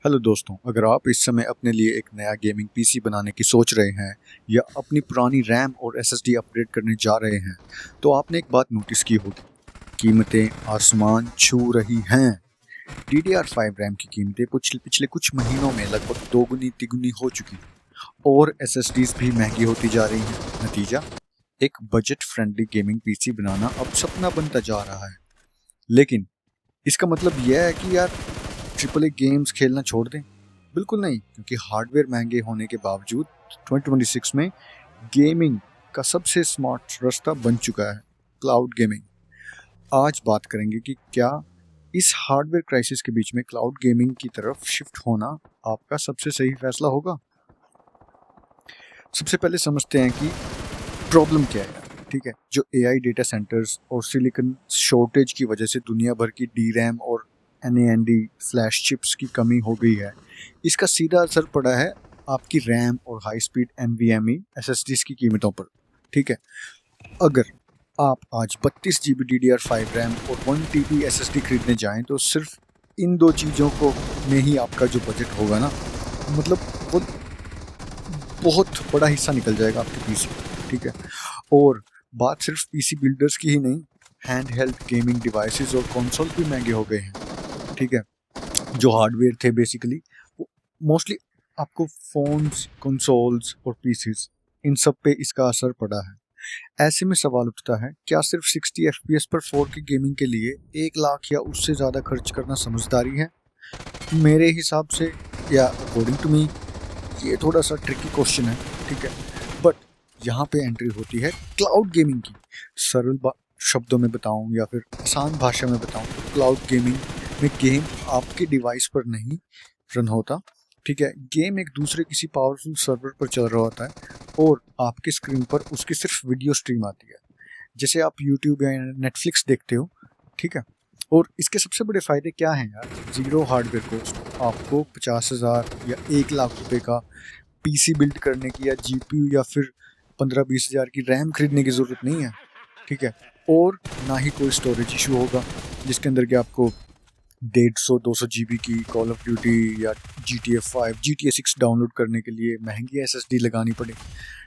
Hello दोस्तों, अगर आप इस समय अपने लिए एक नया गेमिंग पीसी बनाने की सोच रहे हैं या अपनी पुरानी रैम और एसएसडी अपग्रेड करने जा रहे हैं, तो आपने एक बात नोटिस की होगी, कीमतें आसमान छू रही हैं। DDR5 रैम की कीमतें पिछले कुछ महीनों में लगभग दोगुनी तिगुनी हो चुकी हैं और एसएसडीज भी महंगी होती जा रही हैं। नतीजा, एक बजट फ्रेंडली गेमिंग पीसी बनाना अब सपना बनता जा रहा है। लेकिन इसका मतलब यह है कि यार ट्रिपल ए गेम्स खेलना छोड़ दें? बिल्कुल नहीं, क्योंकि हार्डवेयर महंगे होने के बावजूद 2026 में गेमिंग का सबसे स्मार्ट रास्ता बन चुका है क्लाउड गेमिंग। आज बात करेंगे कि क्या इस हार्डवेयर क्राइसिस के बीच में क्लाउड गेमिंग की तरफ शिफ्ट होना आपका सबसे सही फैसला होगा। सबसे पहले समझते हैं कि प्रॉब्लम क्या है। ठीक है, जो एआई डेटा सेंटर्स और सिलिकॉन शॉर्टेज की वजह से दुनिया भर की DRAM और NAND फ्लैश चिप्स की कमी हो गई है, इसका सीधा असर पड़ा है आपकी रैम और हाई स्पीड NVMe SSDs की कीमतों पर। ठीक है, अगर आप आज 32 GB DDR5 रैम और 1 TB SSD खरीदने जाएं तो सिर्फ इन दो चीज़ों को में ही आपका जो बजट होगा ना, मतलब वो बहुत बड़ा हिस्सा निकल जाएगा आपके पीसी। ठीक है, और बात सिर्फ पीसी बिल्डर्स की ही नहीं, हैंड हेल्ड गेमिंग डिवाइसेस और कंसोल भी महंगे हो गए हैं। ठीक है, जो हार्डवेयर थे बेसिकली वो मोस्टली आपको फोन्स, कंसोल्स और पीसीज, इन सब पे इसका असर पड़ा है। ऐसे में सवाल उठता है, क्या सिर्फ 60 FPS पर 4K गेमिंग के लिए 1 लाख या उससे ज़्यादा खर्च करना समझदारी है? मेरे हिसाब से या अकॉर्डिंग टू मी ये थोड़ा सा ट्रिकी क्वेश्चन है। ठीक है, बट यहाँ पे एंट्री होती है क्लाउड गेमिंग की। सरल शब्दों में बताऊं या फिर आसान भाषा में बताऊं तो क्लाउड गेमिंग में गेम आपके डिवाइस पर नहीं रन होता। ठीक है, गेम एक दूसरे किसी पावरफुल सर्वर पर चल रहा होता है और आपके स्क्रीन पर उसकी सिर्फ वीडियो स्ट्रीम आती है, जैसे आप यूट्यूब या नेटफ्लिक्स देखते हो। ठीक है, और इसके सबसे बड़े फ़ायदे क्या हैं यार? ज़ीरो हार्डवेयर कॉस्ट, आपको 50,000 या 1 लाख रुपए का पीसी बिल्ड करने की या जीपीयू या फिर 15-20 हज़ार की रैम खरीदने की ज़रूरत नहीं है। ठीक है, और ना ही कोई स्टोरेज इशू होगा जिसके अंदर कि आपको 150-200 GB की कॉल ऑफ ड्यूटी या GTA 5 GTA 6 डाउनलोड करने के लिए महंगी एसएसडी लगानी पड़े।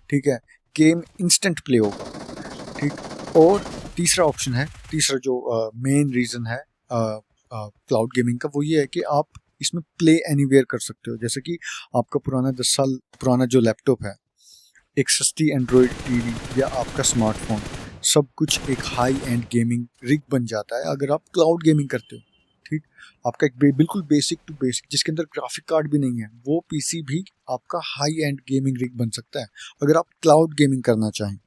ठीक है, गेम इंस्टेंट प्ले होगा। ठीक, और तीसरा ऑप्शन है, तीसरा जो मेन रीज़न है क्लाउड गेमिंग का, वो ये है कि आप इसमें प्ले एनीवेयर कर सकते हो। जैसे कि आपका पुराना 10 साल पुराना जो लैपटॉप है, एक सस्ती एंड्रॉयड टीवी या आपका स्मार्टफोन, सब कुछ एक हाई एंड गेमिंग रिग बन जाता है अगर आप क्लाउड गेमिंग करते हो। ठीक, आपका एक बिल्कुल बेसिक टू बेसिक जिसके अंदर ग्राफिक कार्ड भी नहीं है, वो पीसी भी आपका हाई एंड गेमिंग रिग बन सकता है अगर आप क्लाउड गेमिंग करना चाहें।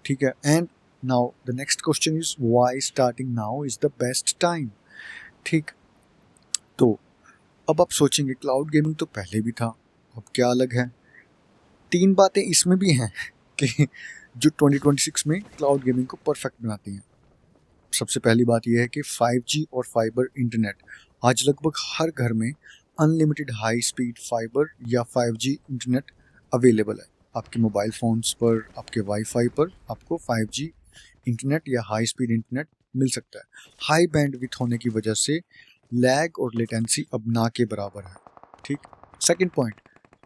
ठीक है, and now the next question is why starting now is the best time. ठीक, तो अब आप सोचेंगे क्लाउड गेमिंग तो पहले भी था, अब क्या अलग है? 3 बातें इसमें भी हैं कि जो 2026 में क्लाउड गेमिंग को परफेक्ट बनाती हैं। सबसे पहली बात यह है कि 5G और फाइबर इंटरनेट आज लगभग हर घर में अनलिमिटेड हाई स्पीड फाइबर या 5G इंटरनेट अवेलेबल है। आपके मोबाइल फ़ोन्स पर, आपके वाईफाई पर आपको 5G इंटरनेट या हाई स्पीड इंटरनेट मिल सकता है। हाई बैंडविड्थ होने की वजह से लैग और लेटेंसी अब ना के बराबर है। ठीक, second point,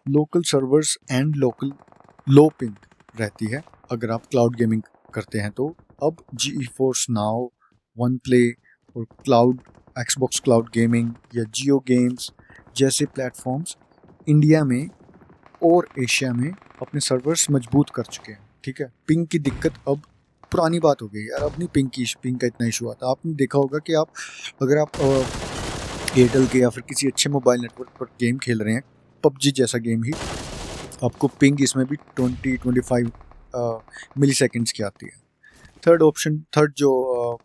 local servers and local low ping रहती है अगर आप क्लाउड गेमिंग करते हैं तो। अब GeForce Now, वन प्ले और क्लाउड एक्सबॉक्स क्लाउड गेमिंग या जियो गेम्स जैसे प्लेटफॉर्म्स इंडिया में और एशिया में अपने सर्वर्स मजबूत कर चुके हैं। ठीक है, पिंग की दिक्कत अब पुरानी बात हो गई यार, अब नहीं पिंग का इतना इशू आता। आपने देखा होगा कि आप अगर आप एयरटेल के या फिर किसी अच्छे मोबाइल नेटवर्क पर गेम खेल रहे हैं, PUBG जैसा गेम ही, आपको पिंग इसमें भी 20-25 मिली सेकेंड्स की आती है। थर्ड जो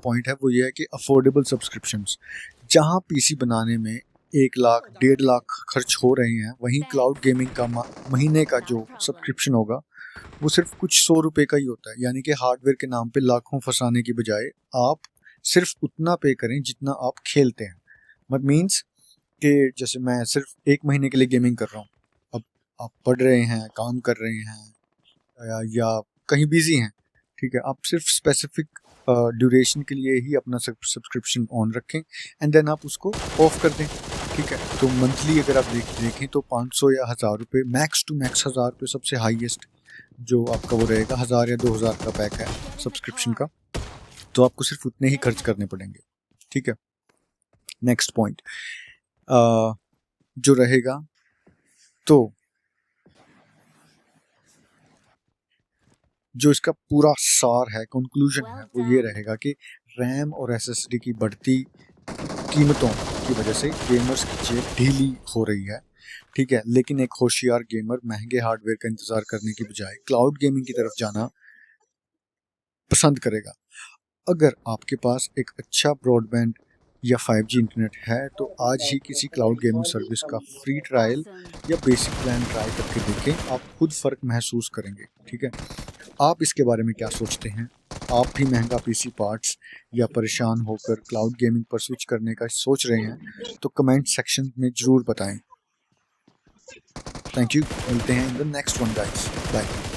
पॉइंट है वो ये है कि अफोर्डेबल सब्सक्रिप्शंस। जहां पीसी बनाने में 1 लाख 1.5 लाख खर्च हो रहे हैं, वहीं क्लाउड गेमिंग का महीने का जो सब्सक्रिप्शन होगा वो सिर्फ कुछ 100 रुपये का ही होता है। यानी कि हार्डवेयर के नाम पे लाखों फंसाने की बजाय आप सिर्फ उतना पे करें जितना आप खेलते हैं। मत मीन्स कि जैसे मैं सिर्फ 1 महीने के लिए गेमिंग कर रहा हूँ, अब आप पढ़ रहे हैं, काम कर रहे हैं या कहीं बिजी हैं, ठीक है, आप सिर्फ स्पेसिफिक ड्यूरेशन के लिए ही अपना सब्सक्रिप्शन ऑन रखें एंड देन आप उसको ऑफ कर दें। ठीक है। तो मंथली अगर आप देखें तो 500 या 1000 रुपये, मैक्स टू मैक्स 1000 रुपये सबसे हाईएस्ट जो आपका वो रहेगा। 1000 या 2000 का पैक है सब्सक्रिप्शन का, तो आपको सिर्फ उतने ही खर्च करने पड़ेंगे। ठीक है। नेक्स्ट पॉइंट जो रहेगा, तो जो इसका पूरा सार है, कंक्लूजन है, वो ये रहेगा कि रैम और एसएसडी की बढ़ती कीमतों की वजह से गेमर्स की जेब ढीली हो रही है। ठीक है। लेकिन एक होशियार गेमर महंगे हार्डवेयर का इंतजार करने की बजाय क्लाउड गेमिंग की तरफ जाना पसंद करेगा। अगर आपके पास एक अच्छा ब्रॉडबैंड या 5G इंटरनेट है तो आज ही किसी क्लाउड गेमिंग सर्विस का फ्री ट्रायल या बेसिक प्लान ट्राई करके देखें, आप खुद फ़र्क महसूस करेंगे। ठीक है। आप इसके बारे में क्या सोचते हैं? आप भी महंगा पीसी पार्ट्स या परेशान होकर क्लाउड गेमिंग पर स्विच करने का सोच रहे हैं? तो कमेंट सेक्शन में ज़रूर बताएं। Thank you. मिलते हैं in the next one guys. Bye.